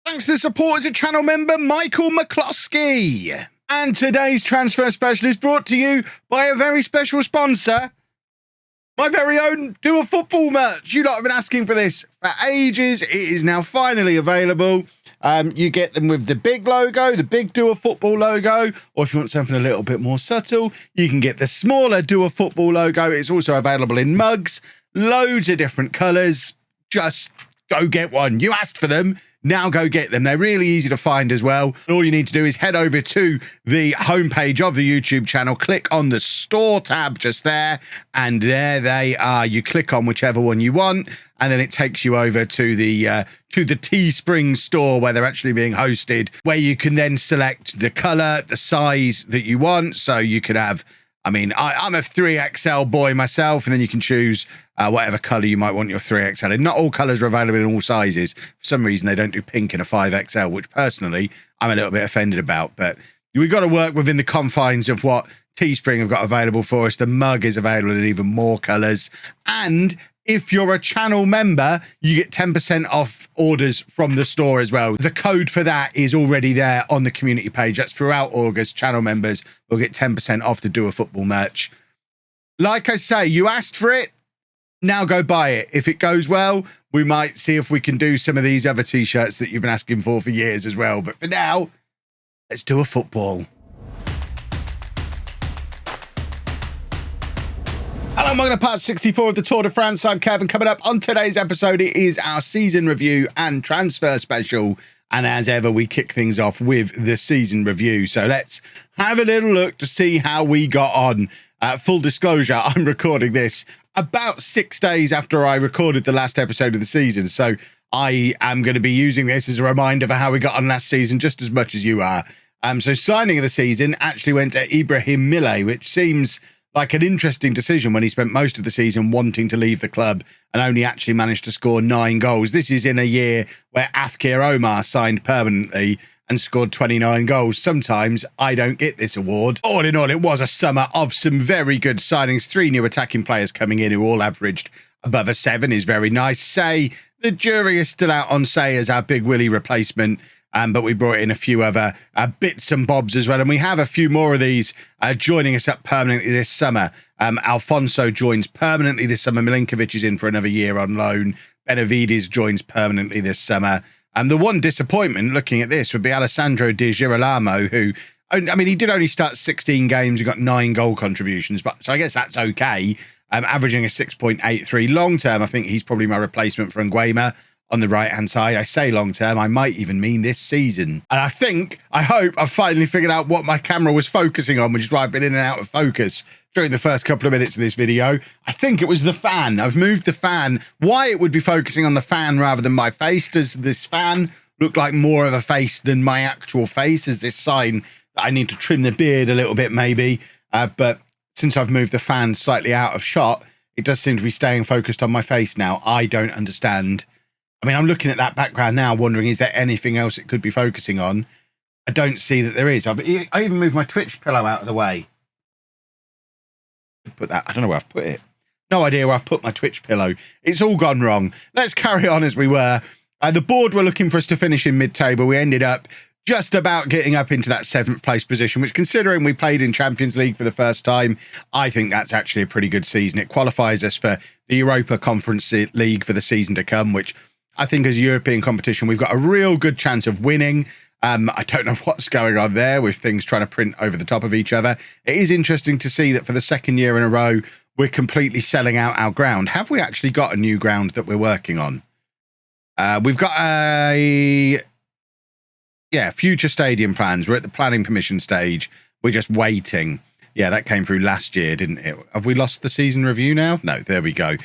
Thanks to the support as a channel member, Michael McCloskey. And today's transfer special is brought to you by a very special sponsor, my very own Do a Football merch. You lot have been asking for this for ages. It is now finally available. You get them with the big logo, the big Do a Football logo, or if you want something a little bit more subtle, you can get the smaller Do a Football logo. It's also available in mugs, loads of different colours. Just go get one. You asked for them. Now go get them. They're really easy to find as well. All you need to do is head over to the homepage of the YouTube channel, click on the store tab just there, and there they are. You click on whichever one you want, and then it takes you over to the Teespring store where they're actually being hosted, where you can then select the color, the size that you want. So you could have, I'm a 3XL boy myself, and then you can choose whatever colour you might want your 3XL in. Not all colours are available in all sizes. For some reason, they don't do pink in a 5XL, which personally, I'm a little bit offended about. But we've got to work within the confines of what Teespring have got available for us. The mug is available in even more colours. And if you're a channel member, you get 10% off orders from the store as well. The code for that is already there on the community page. That's throughout August. Channel members will get 10% off the Do a Football merch. Like I say, you asked for it. Now go buy it. If it goes well, we might see if we can do some of these other t-shirts that you've been asking for years as well. But for now, let's do a football. Hello, welcome to part 64 of the Tour de France. I'm Kevin. Coming up on today's episode, it is our season review and transfer special. And as ever, we kick things off with the season review. So let's have a little look to see how we got on. Full disclosure, I'm recording this about 6 days after I recorded the last episode of the season. So I am going to be using this as a reminder for how we got on last season, just as much as you are. So signing of the season actually went to Ibrahim Millay, which seems like an interesting decision when he spent most of the season wanting to leave the club and only actually managed to score 9 goals. This is in a year where Afkir Omar signed permanently and scored 29 goals. Sometimes I don't get this award. All in all, it was a summer of some very good signings. 3 new attacking players coming in who all averaged above a 7 is very nice. Say, the jury is still out on Say as our Big Willie replacement, but we brought in a few other bits and bobs as well. And we have a few more of these joining us up permanently this summer. Alfonso joins permanently this summer. Milinkovic is in for another year on loan. Benavides joins permanently this summer. The one disappointment looking at this would be Alessandro Di Girolamo, who, he did only start 16 games. He got 9 goal contributions, but so I guess that's okay. Averaging a 6.83 long term. I think he's probably my replacement for Nguema on the right-hand side. I say long term, I might even mean this season. And I hope I've finally figured out what my camera was focusing on, which is why I've been in and out of focus during the first couple of minutes of this video. I think it was the fan. I've moved the fan. Why it would be focusing on the fan rather than my face? Does this fan look like more of a face than my actual face? Is this sign that I need to trim the beard a little bit maybe? But since I've moved the fan slightly out of shot, it does seem to be staying focused on my face now. I don't understand. I'm looking at that background now, wondering, is there anything else it could be focusing on? I don't see that there is. I even moved my Twitch pillow out of the way. Put that, I don't know where I've put it. No idea where I've put my Twitch pillow. It's all gone wrong. Let's carry on as we were. The board were looking for us to finish in mid-table. We ended up just about getting up into that 7th place position, which, considering we played in Champions League for the first time, I think that's actually a pretty good season. It qualifies us for the Europa Conference League for the season to come, which I think as a European competition, we've got a real good chance of winning. I don't know what's going on there with things trying to print over the top of each other. It is interesting to see that for the 2nd year in a row, we're completely selling out our ground. Have we actually got a new ground that we're working on? We've got future stadium plans. We're at the planning permission stage. We're just waiting. Yeah, that came through last year, didn't it? Have we lost the season review now? No, there we go.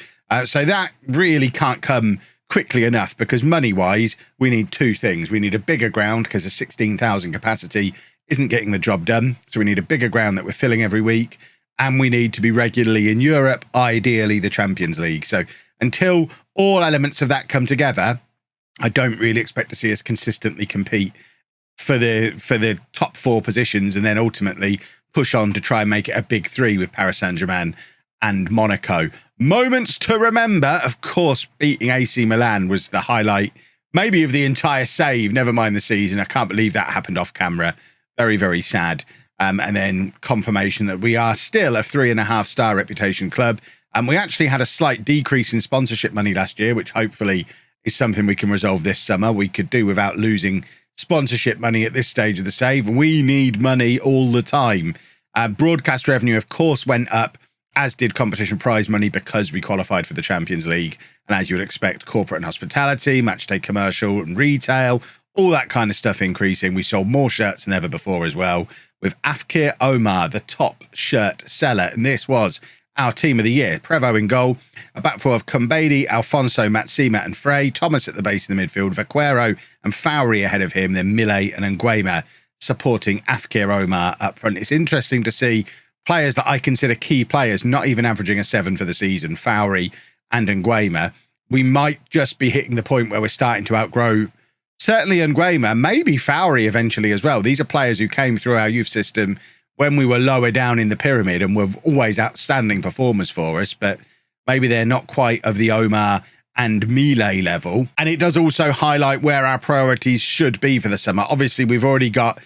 So that really can't come quickly enough, because money-wise, we need 2 things. We need a bigger ground, because a 16,000 capacity isn't getting the job done. So we need a bigger ground that we're filling every week, and we need to be regularly in Europe, ideally the Champions League. So until all elements of that come together, I don't really expect to see us consistently compete for the top 4 positions, and then ultimately push on to try and make it a big 3 with Paris Saint Germain and Monaco. Moments to remember, of course, beating AC Milan was the highlight maybe of the entire save, never mind the season. I can't believe that happened off camera. Very, very sad. And then confirmation that we are still a 3.5-star reputation club. And we actually had a slight decrease in sponsorship money last year, which hopefully is something we can resolve this summer. We could do without losing sponsorship money at this stage of the save. We need money all the time. Broadcast revenue, of course, went up, as did competition prize money, because we qualified for the Champions League. And as you would expect, corporate and hospitality, matchday commercial and retail, all that kind of stuff increasing. We sold more shirts than ever before as well, with Afkir Omar, the top shirt seller. And this was our team of the year. Prevo in goal, a back four of Kumbedi, Alfonso, Matsima and Frey, Thomas at the base in the midfield, Vaquero and Fowry ahead of him, then Millet and Nguema supporting Afkir Omar up front. It's interesting to see players that I consider key players not even averaging a 7 for the season, Fowry and Nguema. We might just be hitting the point where we're starting to outgrow certainly Nguema, maybe Fowry eventually as well. These are players who came through our youth system when we were lower down in the pyramid and were always outstanding performers for us, but maybe they're not quite of the Omar and Millet level. And it does also highlight where our priorities should be for the summer. Obviously, we've already got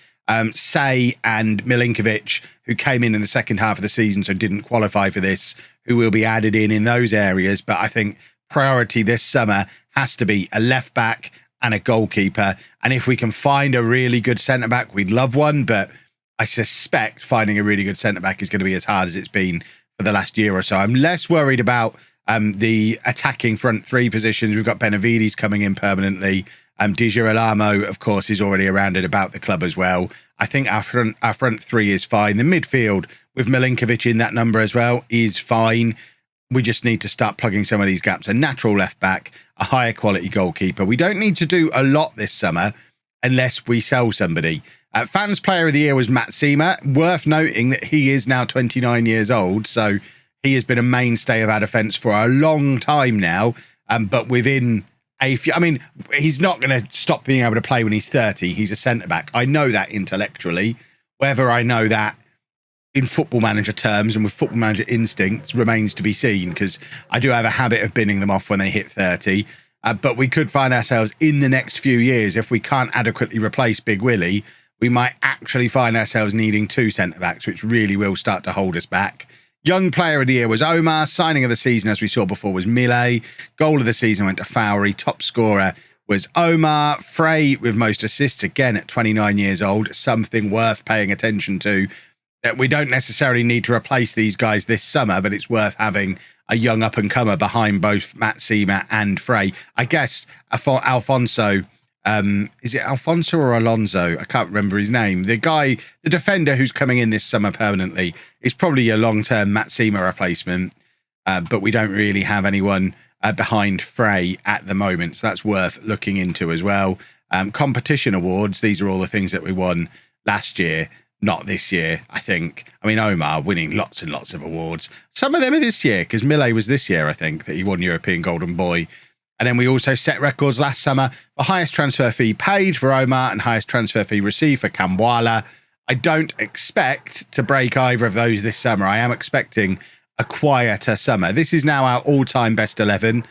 Say and Milinkovic, who came in the second half of the season, so didn't qualify for this, who will be added in those areas. But I think priority this summer has to be a left back and a goalkeeper. And if we can find a really good centre back, we'd love one, but I suspect finding a really good centre-back is going to be as hard as it's been for the last year or so. I'm less worried about the attacking front three positions. We've got Benavides coming in permanently. Di Girolamo, of course, is already around and about the club as well. I think our front three is fine. The midfield, with Milinkovic in that number as well, is fine. We just need to start plugging some of these gaps. A natural left-back, a higher quality goalkeeper. We don't need to do a lot this summer unless we sell somebody. Fans Player of the Year was Matsima. Worth noting that he is now 29 years old, so he has been a mainstay of our defence for a long time now. But within a few, I mean, he's not going to stop being able to play when he's 30. He's a centre-back. I know that intellectually. Whether I know that in Football Manager terms and with Football Manager instincts remains to be seen, because I do have a habit of binning them off when they hit 30. But we could find ourselves in the next few years, if we can't adequately replace Big Willie, we might actually find ourselves needing 2 centre-backs, which really will start to hold us back. Young Player of the Year was Omar. Signing of the season, as we saw before, was Millet. Goal of the season went to Fowry. Top scorer was Omar. Frey with most assists, again at 29 years old. Something worth paying attention to. We don't necessarily need to replace these guys this summer, but it's worth having a young up-and-comer behind both Matsima and Frey. I guess Alfonso... is it Alfonso or Alonso? I can't remember his name. The guy, the defender who's coming in this summer permanently, is probably a long-term Matsima replacement, but we don't really have anyone behind Frey at the moment, so that's worth looking into as well. Competition awards, these are all the things that we won last year, not this year, I think. I mean, Omar winning lots and lots of awards. Some of them are this year, because Millet was this year, I think, that he won European Golden Boy. And then we also set records last summer for highest transfer fee paid for Omar and highest transfer fee received for Kambwala. I don't expect to break either of those this summer. I am expecting a quieter summer. This is now our all-time best 11.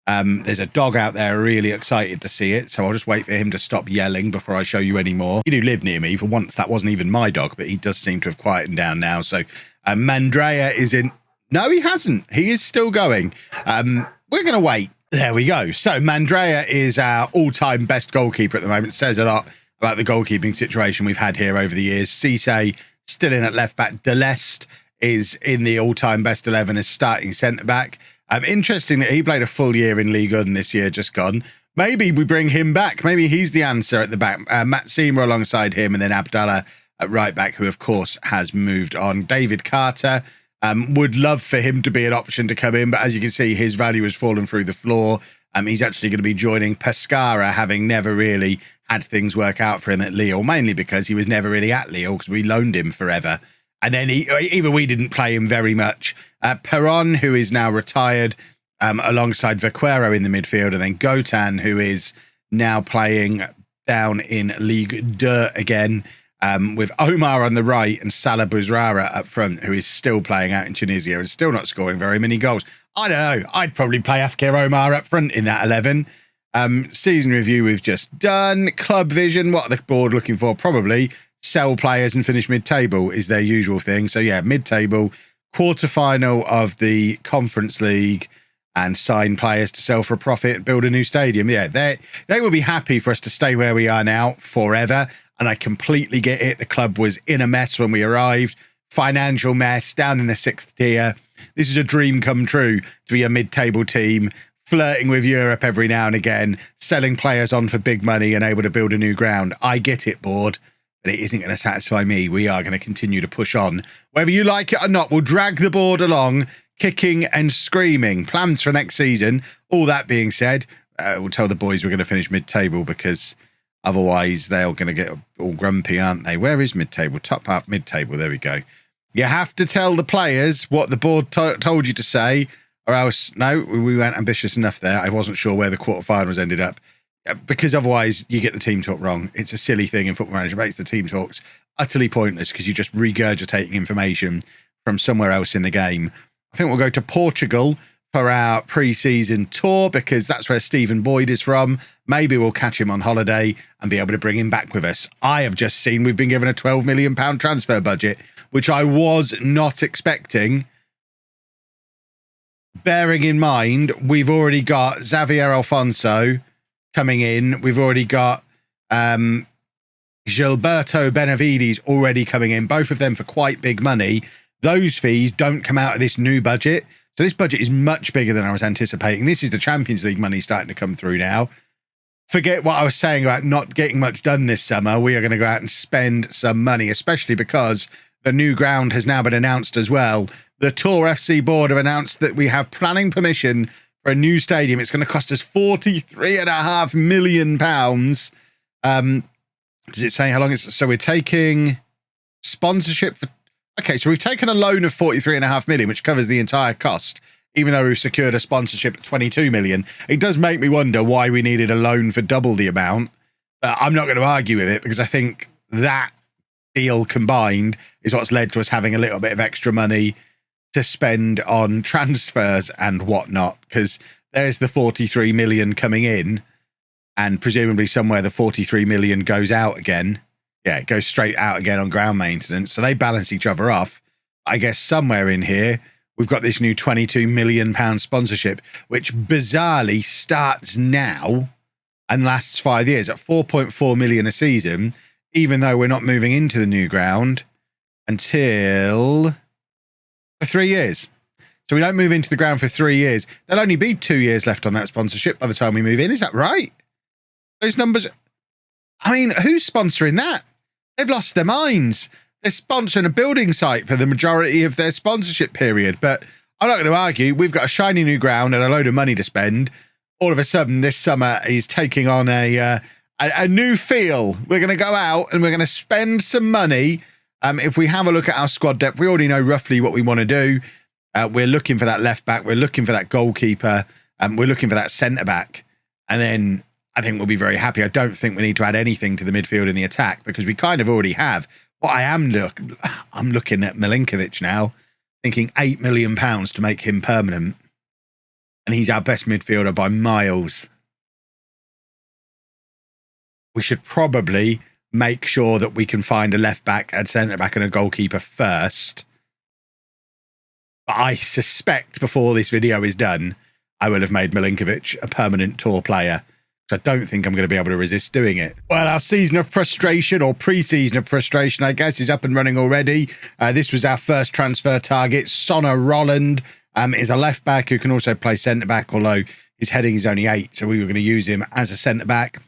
There's a dog out there really excited to see it, so I'll just wait for him to stop yelling before I show you any more. You do live near me. For once, that wasn't even my dog, but he does seem to have quietened down now. So Mandrea is in... No, he hasn't. He is still going. We're going to wait. There we go. So Mandrea is our all-time best goalkeeper at the moment. Says a lot about the goalkeeping situation we've had here over the years. Cisse still in at left-back. Deleste is in the all-time best 11 as starting centre-back. Interesting that he played a full year in Ligue this year, just gone. Maybe we bring him back. Maybe he's the answer at the back. Matsima alongside him, and then Abdallah at right-back, who, of course, has moved on. David Carter... would love for him to be an option to come in, but as you can see, his value has fallen through the floor. He's actually going to be joining Pescara, having never really had things work out for him at Lille, mainly because he was never really at Lille, because we loaned him forever. And then even we didn't play him very much. Perron, who is now retired, alongside Vaquero in the midfield, and then Gotan, who is now playing down in Ligue 2 again. With Omar on the right and Salah Bouzrara up front, who is still playing out in Tunisia and still not scoring very many goals. I don't know. I'd probably play Afkir Omar up front in that 11. Season review we've just done. Club vision, what are the board looking for? Probably sell players and finish mid-table is their usual thing. So yeah, mid-table, quarter-final of the Conference League, and sign players to sell for a profit, build a new stadium. Yeah, they will be happy for us to stay where we are now forever. And I completely get it. The club was in a mess when we arrived. Financial mess, down in the 6th tier. This is a dream come true to be a mid-table team, flirting with Europe every now and again, selling players on for big money and able to build a new ground. I get it, board, but it isn't going to satisfy me. We are going to continue to push on. Whether you like it or not, we'll drag the board along, kicking and screaming. Plans for next season. All that being said, we'll tell the boys we're going to finish mid-table because otherwise they're going to get all grumpy, aren't they? Where is mid-table? Top half mid-table. There we go. You have to tell the players what the board told you to say, or else, no, we weren't ambitious enough there. I wasn't sure where the quarterfinals ended up because otherwise you get the team talk wrong. It's a silly thing in Football Manager. It makes the team talks utterly pointless because you're just regurgitating information from somewhere else in the game. I think we'll go to Portugal for our pre-season tour because that's where Stephen Boyd is from. Maybe we'll catch him on holiday and be able to bring him back with us. I have just seen we've been given a £12 million transfer budget, which I was not expecting. Bearing in mind, we've already got Xavier Alfonso coming in. We've already got Gilberto Benavides already coming in, both of them for quite big money. Those fees don't come out of this new budget. So this budget is much bigger than I was anticipating. This is the Champions League money starting to come through now. Forget what I was saying about not getting much done this summer. We are going to go out and spend some money, especially because the new ground has now been announced as well. The Tour FC board have announced that we have planning permission for a new stadium. It's going to cost us £43.5 million. Does it say how long it's... So we're taking sponsorship for... Okay, so we've taken a loan of £43.5 million, which covers the entire cost, even though we've secured a sponsorship at £22 million. It does make me wonder why we needed a loan for double the amount. I'm not going to argue with it because I think that deal combined is what's led to us having a little bit of extra money to spend on transfers and whatnot, because there's the 43 million coming in and presumably somewhere the 43 million goes out again. Yeah, it goes straight out again on ground maintenance. So they balance each other off. I guess somewhere in here, we've got this new £22 million sponsorship, which bizarrely starts now and lasts 5 years at 4.4 million a season, even though we're not moving into the new ground until for 3 years. So we don't move into the ground for 3 years. There'll only be 2 years left on that sponsorship by the time we move in. Is that right? Those numbers... I mean, who's sponsoring that? They've lost their minds. They're sponsoring a building site for the majority of their sponsorship period. But I'm not going to argue. We've got a shiny new ground and a load of money to spend. All of a sudden, this summer is taking on a new feel. We're going to go out and we're going to spend some money. If we have a look at our squad depth, we already know roughly what we want to do. We're looking for that left back. We're looking for that goalkeeper. We're looking for that centre back. And then I think we'll be very happy. I don't think we need to add anything to the midfield and the attack because we kind of already have. What I'm looking at Milinkovic now, thinking £8 million to make him permanent. And he's our best midfielder by miles. We should probably make sure that we can find a left back, a centre back and a goalkeeper first. But I suspect before this video is done, I will have made Milinkovic a permanent tour player. I don't think I'm going to be able to resist doing it. Well, our season of frustration, or pre-season of frustration, I guess, is up and running already. This was our first transfer target. Sonna Rolland is a left back who can also play centre back, although his heading is only 8, so we were going to use him as a centre back.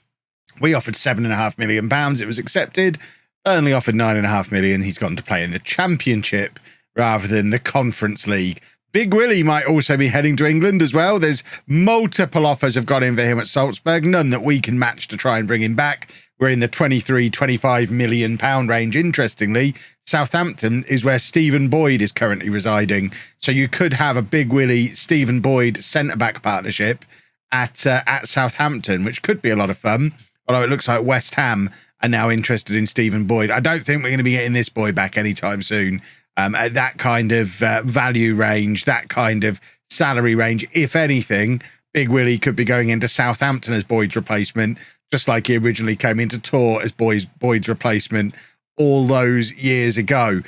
We offered £7.5 million. It was accepted. Burnley offered £9.5 million. He's gone to play in the Championship rather than the Conference League. Big Willie might also be heading to England as well. There's multiple offers have gone in for him at Salzburg, none that we can match to try and bring him back. We're in the £23-25 million range. Interestingly, Southampton is where Stephen Boyd is currently residing. So you could have a Big Willie, Stephen Boyd centre-back partnership at Southampton, which could be a lot of fun. Although it looks like West Ham are now interested in Stephen Boyd. I don't think we're going to be getting this boy back anytime soon. At that kind of value range, that kind of salary range. If anything, Big Willie could be going into Southampton as Boyd's replacement, just like he originally came into Tor as Boyd's replacement all those years ago.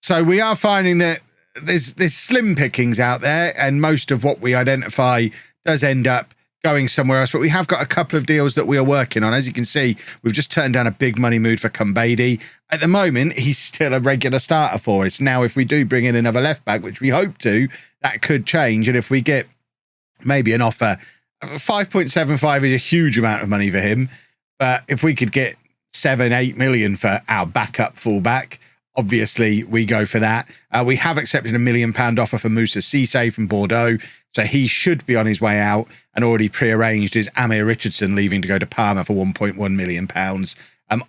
So we are finding that there's slim pickings out there, and most of what we identify does end up going somewhere else. But we have got a couple of deals that we are working on. As you can see, we've just turned down a big money mood for Kumbedi. At the moment, he's still a regular starter for us. Now, if we do bring in another left back, which we hope to, that could change. And if we get maybe an offer, 5.75 is a huge amount of money for him. But if we could get 7-8 million for our backup fullback, obviously we go for that. We have accepted £1 million offer for Moussa Cisse from Bordeaux, so he should be on his way out, and already pre-arranged is Amir Richardson leaving to go to Parma for £1.1 million.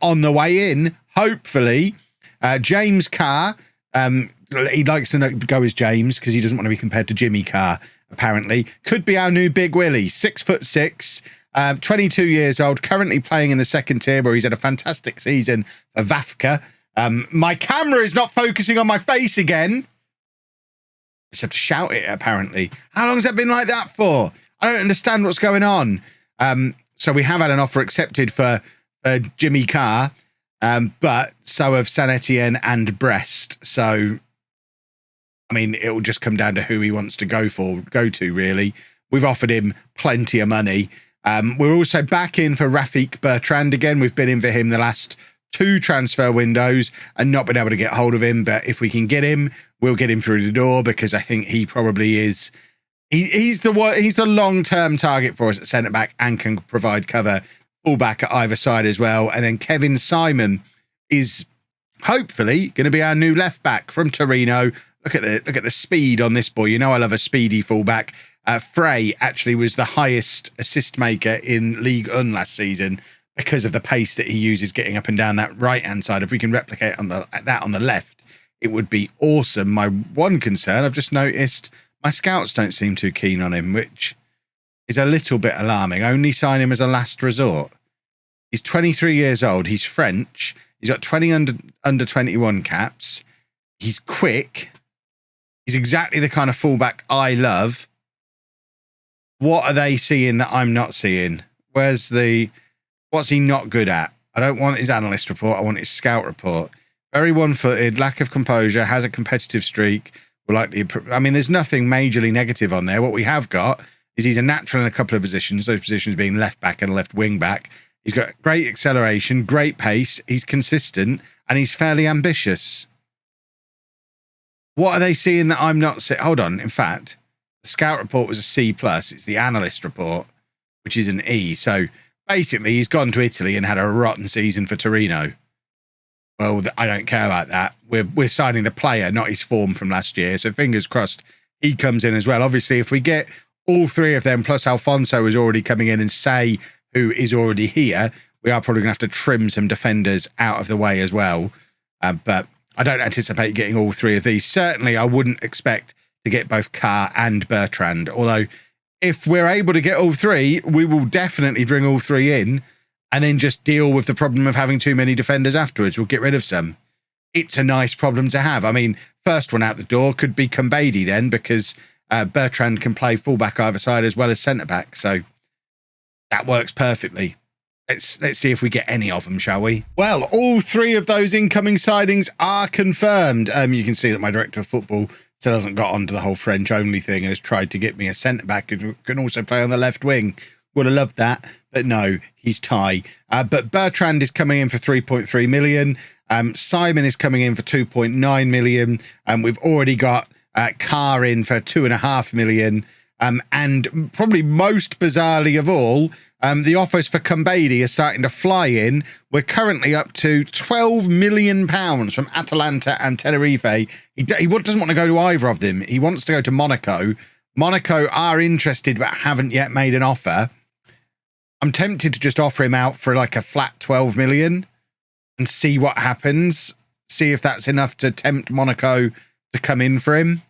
On the way in, hopefully, James Carr, he likes to go as James because he doesn't want to be compared to Jimmy Carr, apparently, could be our new Big Willie, 6'6", 22 years old, currently playing in the second tier where he's had a fantastic season for Vafka. My camera is not focusing on my face again. I just have to shout it, apparently. How long has that been like that for? I don't understand what's going on. So we have had an offer accepted for Jimmy Carr, but so have Saint Etienne and Brest. So, I mean, it will just come down to who he wants to go to, really. We've offered him plenty of money. We're also back in for Rafik Bertrand again. We've been in for him the last 2 transfer windows and not been able to get hold of him. But if we can get him, we'll get him through the door, because I think he probably is. He's the long-term target for us at centre-back and can provide cover full-back at either side as well. And then Kevin Simon is hopefully going to be our new left-back from Torino. Look at the speed on this boy. You know I love a speedy full-back. Frey actually was the highest assist maker in Ligue 1 last season because of the pace that he uses getting up and down that right-hand side. If we can replicate that on the left, it would be awesome. My one concern, I've just noticed, my scouts don't seem too keen on him, which is a little bit alarming. Only sign him as a last resort. He's 23 years old. He's French. He's got 20 under 21 caps. He's quick. He's exactly the kind of fullback I love. What are they seeing that I'm not seeing? What's he not good at? I don't want his analyst report. I want his scout report. Very one-footed, lack of composure, has a competitive streak. There's nothing majorly negative on there. What we have got is he's a natural in a couple of positions, those positions being left back and left wing back. He's got great acceleration, great pace. He's consistent, and he's fairly ambitious. What are they seeing that I'm not seeing? Hold on. In fact, the scout report was a C+. It's the analyst report, which is an E. So basically, he's gone to Italy and had a rotten season for Torino. Well, I don't care about that. We're signing the player, not his form from last year. So fingers crossed he comes in as well. Obviously, if we get all 3 of them, plus Alfonso is already coming in, and Say, who is already here, we are probably going to have to trim some defenders out of the way as well. But I don't anticipate getting all 3 of these. Certainly, I wouldn't expect to get both Carr and Bertrand. Although, if we're able to get all 3, we will definitely bring all 3 in and then just deal with the problem of having too many defenders afterwards. We'll get rid of some. It's a nice problem to have. I mean, first one out the door could be Kumbedi then, because Bertrand can play fullback either side as well as centre-back. So that works perfectly. Let's see if we get any of them, shall we? Well, all 3 of those incoming signings are confirmed. You can see that my director of football still hasn't got onto the whole French-only thing and has tried to get me a centre-back who can also play on the left wing. Would have loved that, but no, he's Thai. But Bertrand is coming in for 3.3 million. Simon is coming in for 2.9 million. We've already got Carr in for 2.5 million. And probably most bizarrely of all, the offers for Kumbedi are starting to fly in. We're currently up to £12 million from Atalanta and Tenerife. He doesn't want to go to either of them. He wants to go to Monaco. Monaco are interested but haven't yet made an offer. I'm tempted to just offer him out for like a flat 12 million and see what happens. See if that's enough to tempt Monaco to come in for him.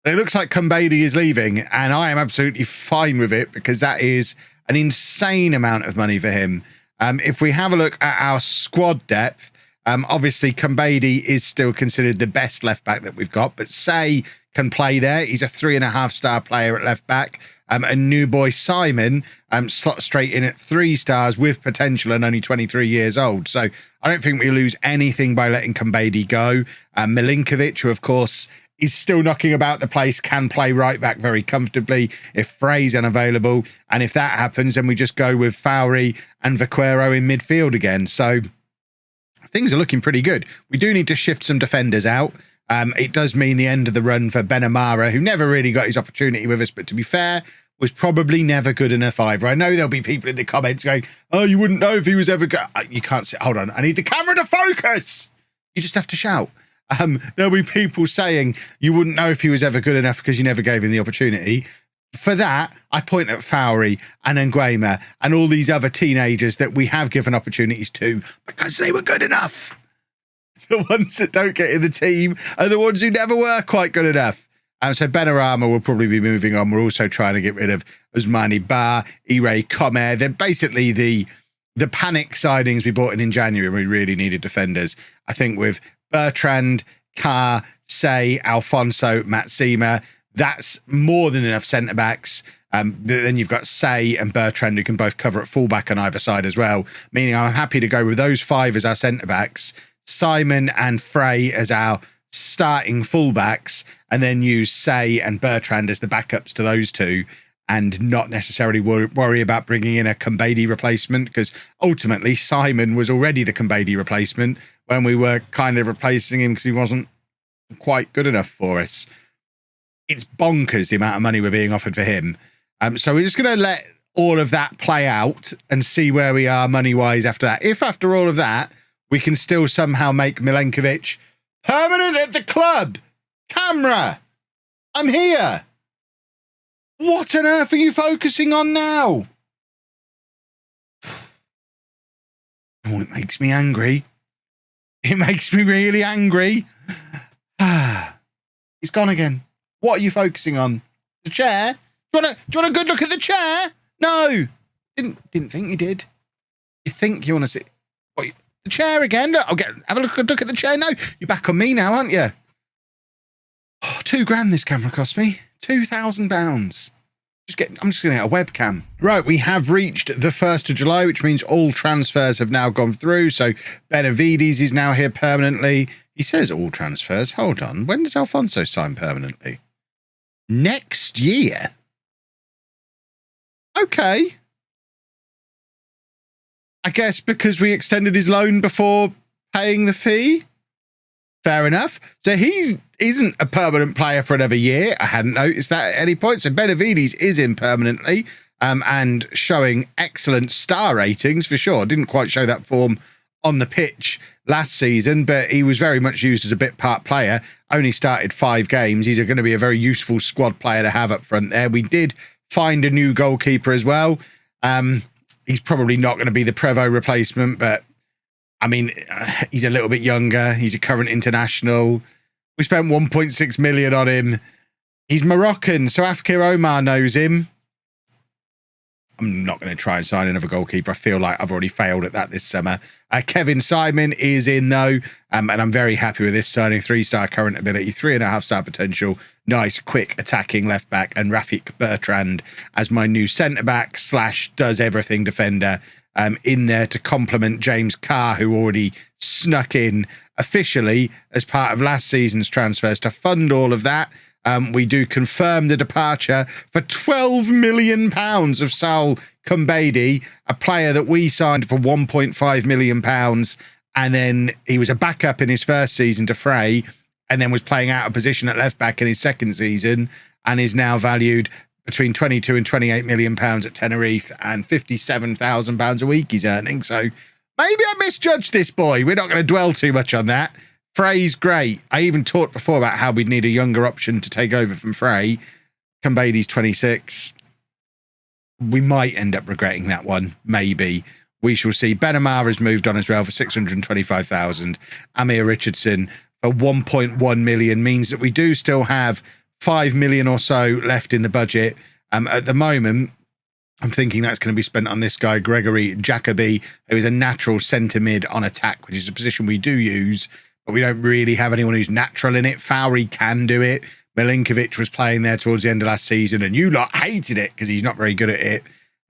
But it looks like Kumbedi is leaving, and I am absolutely fine with it because that is an insane amount of money for him. If we have a look at our squad depth, Obviously, Kumbedi is still considered the best left back that we've got, but Say can play there. He's a 3.5-star player at left back. And new boy Simon slots straight in at 3 stars with potential and only 23 years old. So I don't think we lose anything by letting Kumbedi go. Milinkovic, who of course is still knocking about the place, can play right back very comfortably if Frey's unavailable. And if that happens, then we just go with Fowry and Vaquero in midfield again. So things are looking pretty good. We do need to shift some defenders out. It does mean the end of the run for Benamara, who never really got his opportunity with us, but to be fair, was probably never good enough either. I know there'll be people in the comments going, oh, you wouldn't know if he was ever good. You can't see. Hold on. I need the camera to focus. You just have to shout. There'll be people saying you wouldn't know if he was ever good enough because you never gave him the opportunity. For that, I point at Fowry and Nguema and all these other teenagers that we have given opportunities to because they were good enough. The ones that don't get in the team are the ones who never were quite good enough. So Benarama will probably be moving on. We're also trying to get rid of Usmani Ba, Ire Comer. They're basically the panic signings we bought in January. We really needed defenders. I think with Bertrand, Carr, Say, Alfonso, Matsima, that's more than enough centre-backs. Then you've got Say and Bertrand who can both cover at fullback on either side as well, meaning I'm happy to go with those 5 as our centre-backs, Simon and Frey as our starting fullbacks, and then use Say and Bertrand as the backups to those 2, and not necessarily worry about bringing in a Kumbedi replacement, because ultimately Simon was already the Kumbedi replacement when we were kind of replacing him because he wasn't quite good enough for us. It's bonkers the amount of money we're being offered for him. So we're just going to let all of that play out and see where we are money-wise after that. If after all of that, we can still somehow make Milenkovic permanent at the club. Camera, I'm here. What on earth are you focusing on now? Oh, it makes me angry. It makes me really angry. He's gone again. What are you focusing on? The chair? Do you want a good look at the chair? No. Didn't think you did. You think you want to see what, the chair again? Have a look at the chair. No, you're back on me now, aren't you? Oh, £2,000 this camera cost me. £2,000. I'm just going to get a webcam. Right, we have reached the 1st of July, which means all transfers have now gone through. So Benavides is now here permanently. He says all transfers. Hold on. When does Alfonso sign permanently? Next year. Okay. I guess because we extended his loan before paying the fee. Fair enough. So he isn't a permanent player for another year. I hadn't noticed that at any point. So Benavides is in permanently and showing excellent star ratings for sure. Didn't quite show that form on the pitch last season, but he was very much used as a bit part player. Only started 5 games. He's going to be a very useful squad player to have up front there. We did find a new goalkeeper as well. He's probably not going to be the Prevost replacement, but I mean, he's a little bit younger. He's a current international. We spent 1.6 million on him. He's Moroccan, so Afkir Omar knows him. I'm not going to try and sign another goalkeeper. I feel like I've already failed at that this summer. Kevin Simon is in, though, and I'm very happy with this signing. 3-star current ability, 3.5-star potential, nice, quick, attacking left-back, and Rafik Bertrand as my new centre-back / does-everything defender in there to complement James Carr, who already snuck in officially as part of last season's transfers to fund all of that. We do confirm the departure for £12 million of Saul Kumbedi, a player that we signed for £1.5 million. And then he was a backup in his first season to Frey and then was playing out of position at left back in his second season and is now valued between 22 and 28 million pounds at Tenerife and 57,000 pounds a week he's earning. So maybe I misjudged this boy. We're not going to dwell too much on that. Frey's great. I even talked before about how we'd need a younger option to take over from Frey. Kumbedi's 26. We might end up regretting that one. Maybe. We shall see. Benamar has moved on as well for 625,000. Amir Richardson for 1.1 million means that we do still have 5 million or so left in the budget. At the moment, I'm thinking that's going to be spent on this guy, Gregory Jacobi, who is a natural centre mid on attack, which is a position we do use, but we don't really have anyone who's natural in it. Fowry can do it. Milinkovic was playing there towards the end of last season, and you lot hated it because he's not very good at it.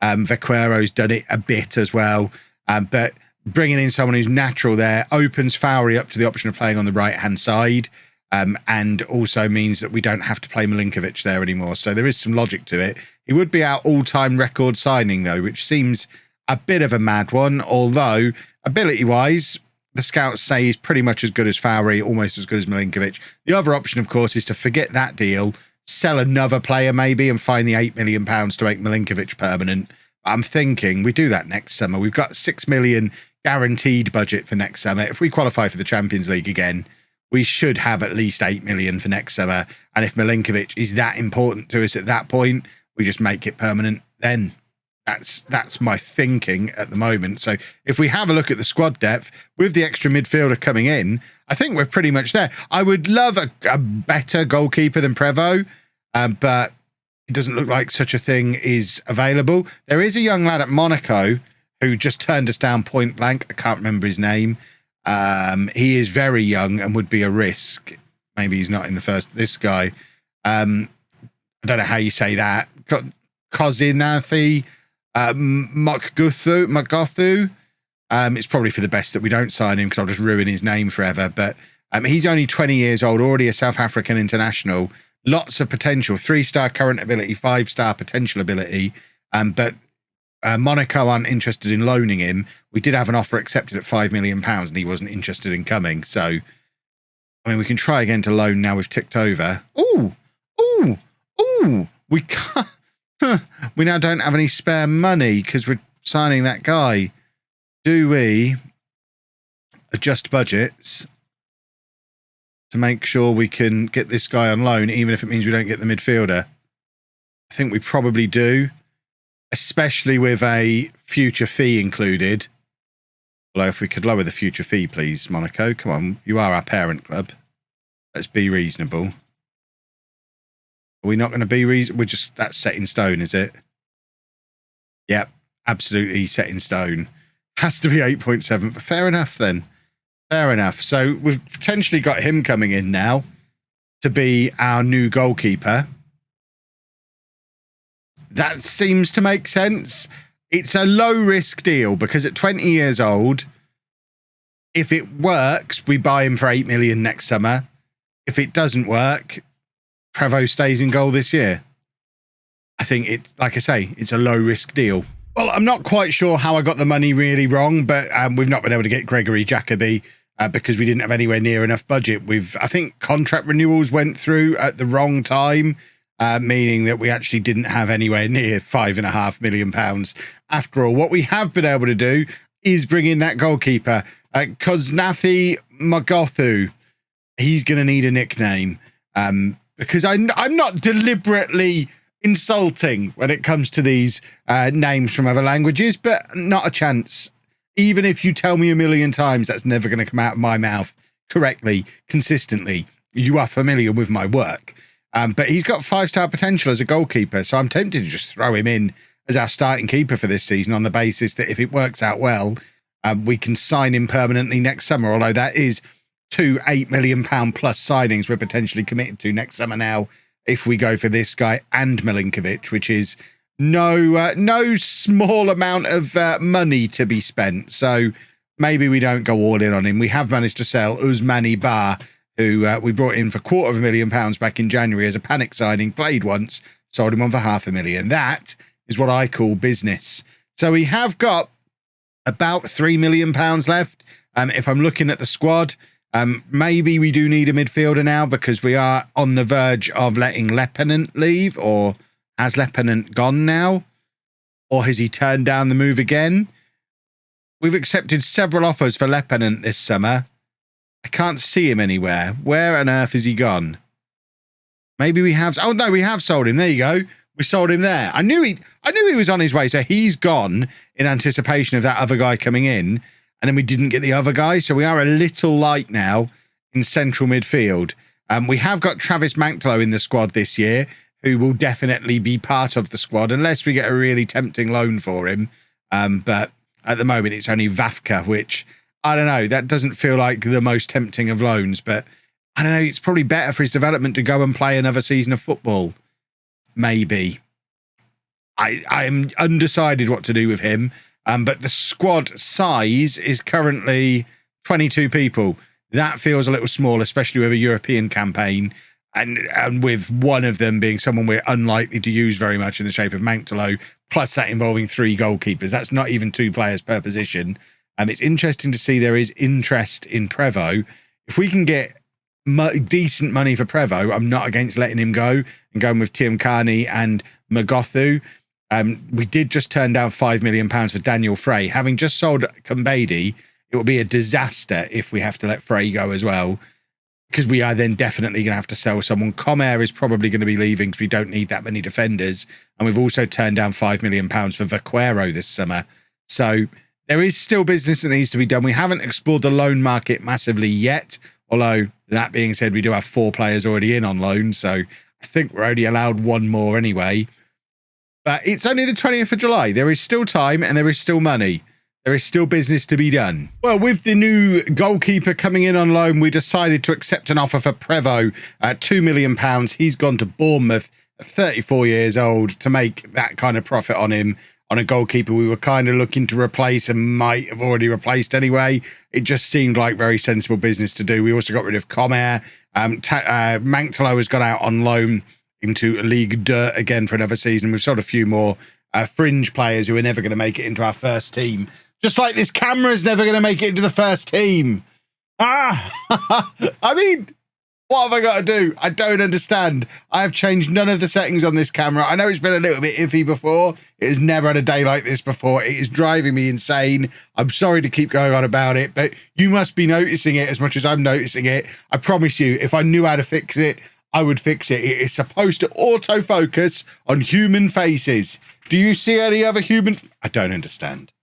Vaquero's done it a bit as well. But bringing in someone who's natural there opens Fowry up to the option of playing on the right-hand side, and also means that we don't have to play Milinkovic there anymore. So there is some logic to it. He would be our all-time record signing, though, which seems a bit of a mad one, although ability-wise, the scouts say he's pretty much as good as Fowry, almost as good as Milinkovic. The other option, of course, is to forget that deal, sell another player maybe, and find the £8 million to make Milinkovic permanent. I'm thinking we do that next summer. We've got £6 million guaranteed budget for next summer. If we qualify for the Champions League again, we should have at least £8 million for next summer. And if Milinkovic is that important to us at that point, we just make it permanent then. That's my thinking at the moment. So if we have a look at the squad depth with the extra midfielder coming in, I think we're pretty much there. I would love a better goalkeeper than Prevost, but it doesn't look like such a thing is available. There is a young lad at Monaco who just turned us down point blank. I can't remember his name. He is very young and would be a risk. Maybe he's not in the first. This guy, I don't know how you say that. Kozinathi. Mokgothu. It's probably for the best that we don't sign him because I'll just ruin his name forever. But he's only 20 years old, already a South African international. Lots of potential, 3-star current ability, 5-star potential ability. But Monaco aren't interested in loaning him. We did have an offer accepted at £5 million and he wasn't interested in coming. So, I mean, we can try again to loan now we've ticked over. Ooh, we can't. We now don't have any spare money because we're signing that guy. Do we adjust budgets to make sure we can get this guy on loan, even if it means we don't get the midfielder? I think we probably do, especially with a future fee included. Although if we could lower the future fee, please, Monaco. Come on, you are our parent club. Let's be reasonable. Are we not going to be reasonable? We're just, that's set in stone, is it? Yep, absolutely set in stone. Has to be 8.7, but fair enough then. Fair enough. So we've potentially got him coming in now to be our new goalkeeper. That seems to make sense. It's a low-risk deal because at 20 years old, if it works, we buy him for 8 million next summer. If it doesn't work, Prevost stays in goal this year. I think it, like I say, it's a low-risk deal. Well, I'm not quite sure how I got the money really wrong, but we've not been able to get Gregory Jacobi because we didn't have anywhere near enough budget. I think contract renewals went through at the wrong time, meaning that we actually didn't have anywhere near £5.5 million. After all, what we have been able to do is bring in that goalkeeper, Kozinathi Mokgothu. He's going to need a nickname. Because I'm not deliberately insulting when it comes to these names from other languages, but not a chance. Even if you tell me a million times, that's never going to come out of my mouth correctly, consistently. You are familiar with my work. But he's got 5-star potential as a goalkeeper, so I'm tempted to just throw him in as our starting keeper for this season on the basis that if it works out well, we can sign him permanently next summer, although that is 2 £8 million plus signings we're potentially committed to next summer now if we go for this guy and Milinkovic, which is no small amount of money to be spent. So maybe we don't go all in on him. We have managed to sell Ousmane Ba, who we brought in for £250,000 back in January as a panic signing, played once, sold him on for £500,000. That is what I call business. So we have got about £3 million left. If I'm looking at the squad, maybe we do need a midfielder now because we are on the verge of letting Leppinen leave, or has Leppinen gone now? Or has he turned down the move again? We've accepted several offers for Leppinen this summer. I can't see him anywhere. Where on earth has he gone? Maybe we have. Oh, no, we have sold him. There you go. We sold him there. I knew he was on his way. So he's gone in anticipation of that other guy coming in. And then we didn't get the other guy. So we are a little light now in central midfield. We have got Travis Manklow in the squad this year, who will definitely be part of the squad unless we get a really tempting loan for him. But at the moment, it's only Vavka, which, I don't know, that doesn't feel like the most tempting of loans. But I don't know, it's probably better for his development to go and play another season of football. Maybe. I'm undecided what to do with him. But the squad size is currently 22 people. That feels a little small, especially with a European campaign. And with one of them being someone we're unlikely to use very much in the shape of Manktolo, plus that involving 3 goalkeepers. That's not even 2 players per position. It's interesting to see there is interest in Prevo. If we can get decent money for Prevo, I'm not against letting him go and going with Tiamkani and Magothu. We did just turn down £5 million for Daniel Frey. Having just sold Kumbedi, it will be a disaster if we have to let Frey go as well, because we are then definitely going to have to sell someone. Comair is probably going to be leaving because we don't need that many defenders. And we've also turned down £5 million for Vaquero this summer. So there is still business that needs to be done. We haven't explored the loan market massively yet. Although, that being said, we do have 4 players already in on loan. So I think we're only allowed 1 more anyway. But it's only the 20th of July. There is still time and there is still money. There is still business to be done. Well, with the new goalkeeper coming in on loan, we decided to accept an offer for Prevo at £2 million. He's gone to Bournemouth at 34 years old to make that kind of profit on him, on a goalkeeper we were kind of looking to replace and might have already replaced anyway. It just seemed like very sensible business to do. We also got rid of Comair. Manktolo has gone out on loan into Ligue again for another season. We've sold a few more fringe players who are never going to make it into our first team. Just like this camera's never going to make it into the first team. I mean, what have I got to do? I don't understand. I have changed none of the settings on this camera. I know it's been a little bit iffy before. It has never had a day like this before. It is driving me insane. I'm sorry to keep going on about it, but you must be noticing it as much as I'm noticing it. I promise you, if I knew how to fix it, I would fix it. It is supposed to autofocus on human faces. Do you see any other human? I don't understand.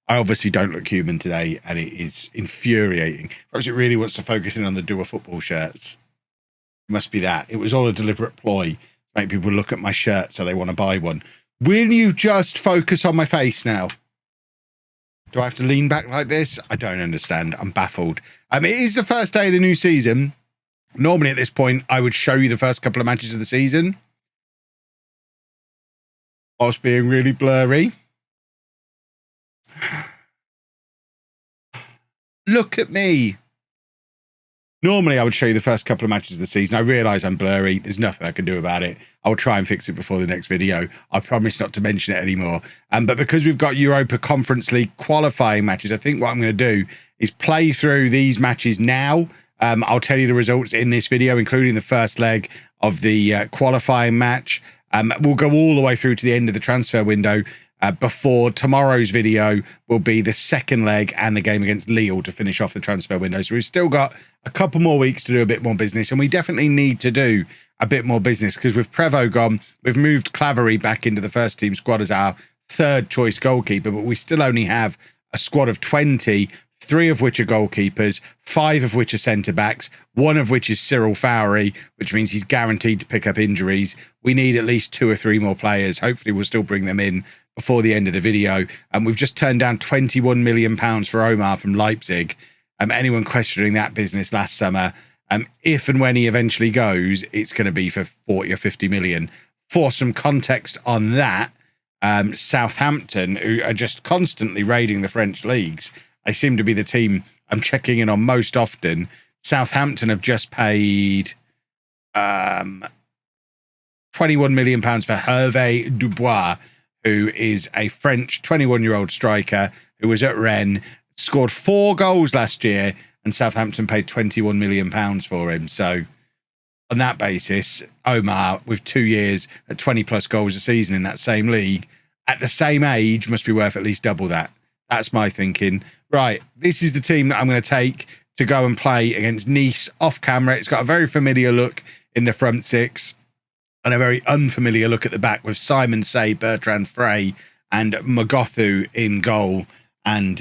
I obviously don't look human today, and it is infuriating. Perhaps it really wants to focus in on the Doer football shirts. It must be that. It was all a deliberate ploy to make people look at my shirt so they want to buy one. Will you just focus on my face now? Do I have to lean back like this? I don't understand. I'm baffled. It is the first day of the new season. Normally at this point, I would show you the first couple of matches of the season whilst being really blurry. Look at me. Normally, I would show you the first couple of matches of the season. I realise I'm blurry. There's nothing I can do about it. I'll try and fix it before the next video. I promise not to mention it anymore. But because we've got Europa Conference League qualifying matches, I think what I'm going to do is play through these matches now. I'll tell you the results in this video, including the first leg of the qualifying match. We'll go all the way through to the end of the transfer window. Before tomorrow's video will be the second leg and the game against Lille to finish off the transfer window. So we've still got a couple more weeks to do a bit more business, and we definitely need to do a bit more business because with Prevo gone, we've moved Clavery back into the first team squad as our 3rd choice goalkeeper, but we still only have a squad of 20, 3 of which are goalkeepers, 5 of which are centre-backs, 1 of which is Cyril Fowry, which means he's guaranteed to pick up injuries. We need at least 2 or 3 more players. Hopefully we'll still bring them in before the end of the video. And we've just turned down £21 million for Omar from Leipzig. Anyone questioning that business last summer, if and when he eventually goes, it's going to be for 40 or 50 million. For some context on that, Southampton, who are just constantly raiding the French leagues, they seem to be the team I'm checking in on most often. Southampton have just paid £21 million for Hervé Dubois, who is a French 21-year-old striker who was at Rennes, scored 4 goals last year, and Southampton paid £21 million for him. So on that basis, Omar, with 2 years at 20-plus goals a season in that same league, at the same age, must be worth at least double that. That's my thinking. Right, this is the team that I'm going to take to go and play against Nice off camera. It's got a very familiar look in the front 6 and a very unfamiliar look at the back with Simon Say, Bertrand Frey and Magothu in goal. And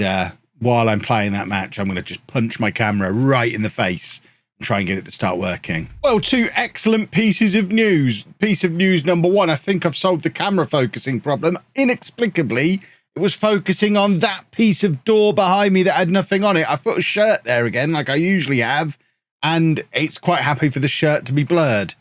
while I'm playing that match, I'm going to just punch my camera right in the face try and get it to start working. Well, two excellent pieces of news. Piece of news number one, I think I've solved the camera focusing problem. Inexplicably, it was focusing on that piece of door behind me that had nothing on it. I've put a shirt there again, like I usually have, and it's quite happy for the shirt to be blurred.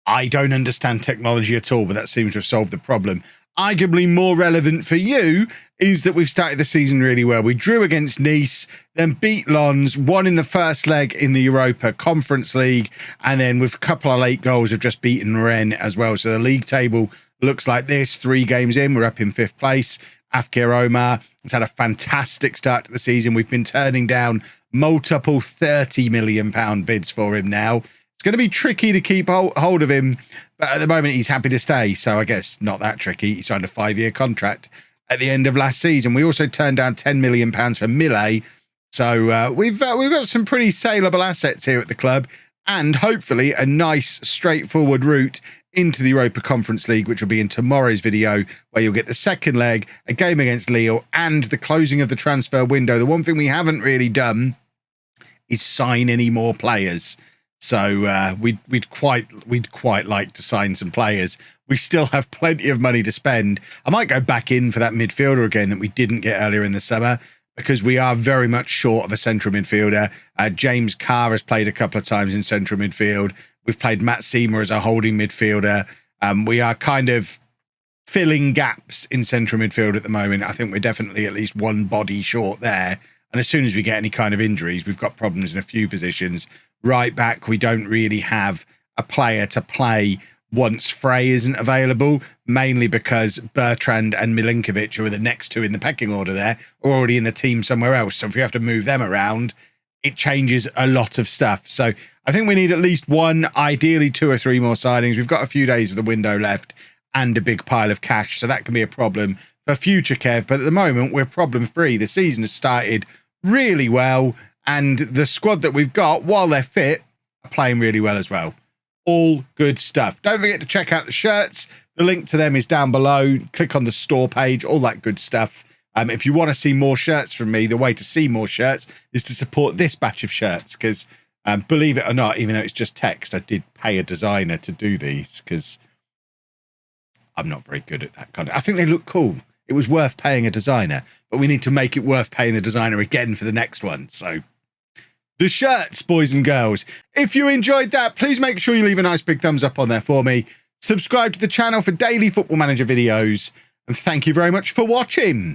I don't understand technology at all, but that seems to have solved the problem. Arguably more relevant for you is that we've started the season really well. We drew against Nice, then beat Lens, won in the first leg in the Europa Conference League, and then with a couple of late goals have just beaten Rennes as well. So the league table looks like this. 3 games in, we're up in 5th place. Afkir Omar has had a fantastic start to the season. We've been turning down multiple £30 million bids for him now. It's going to be tricky to keep hold of him, but at the moment he's happy to stay, so I guess not that tricky. He signed a 5-year contract at the end of last season. We also turned down £10 million for Millet, so we've got some pretty saleable assets here at the club, and hopefully a nice straightforward route into the Europa Conference League, which will be in tomorrow's video, where you'll get the second leg, a game against Lille, and the closing of the transfer window. The one thing we haven't really done is sign any more players. So we'd quite like to sign some players. We still have plenty of money to spend. I might go back in for that midfielder again that we didn't get earlier in the summer, because we are very much short of a central midfielder. James Carr has played a couple of times in central midfield. We've played Matt Seymour as a holding midfielder. We are kind of filling gaps in central midfield at the moment. I think we're definitely at least one body short there. And as soon as we get any kind of injuries, we've got problems in a few positions. Right back, we don't really have a player to play once Frey isn't available, mainly because Bertrand and Milinkovic, who are the next two in the pecking order there, are already in the team somewhere else. So if we have to move them around, it changes a lot of stuff. So I think we need at least one, ideally 2 or 3 more signings. We've got a few days of the window left and a big pile of cash, so that can be a problem for future, Kev. But at the moment, we're problem-free. The season has started really well, and the squad that we've got, while they're fit, are playing really well as well. All good stuff. Don't forget to check out the shirts. The link to them is down below. Click on the store page, all that good stuff. If you want to see more shirts from me, the way to see more shirts is to support this batch of shirts, because believe it or not, even though it's just text, I did pay a designer to do these, because I'm not very good at that kind of... I think they look cool. It was worth paying a designer, but we need to make it worth paying the designer again for the next one. So the shirts, boys and girls. If you enjoyed that, please make sure you leave a nice big thumbs up on there for me. Subscribe to the channel for daily Football Manager videos. And thank you very much for watching.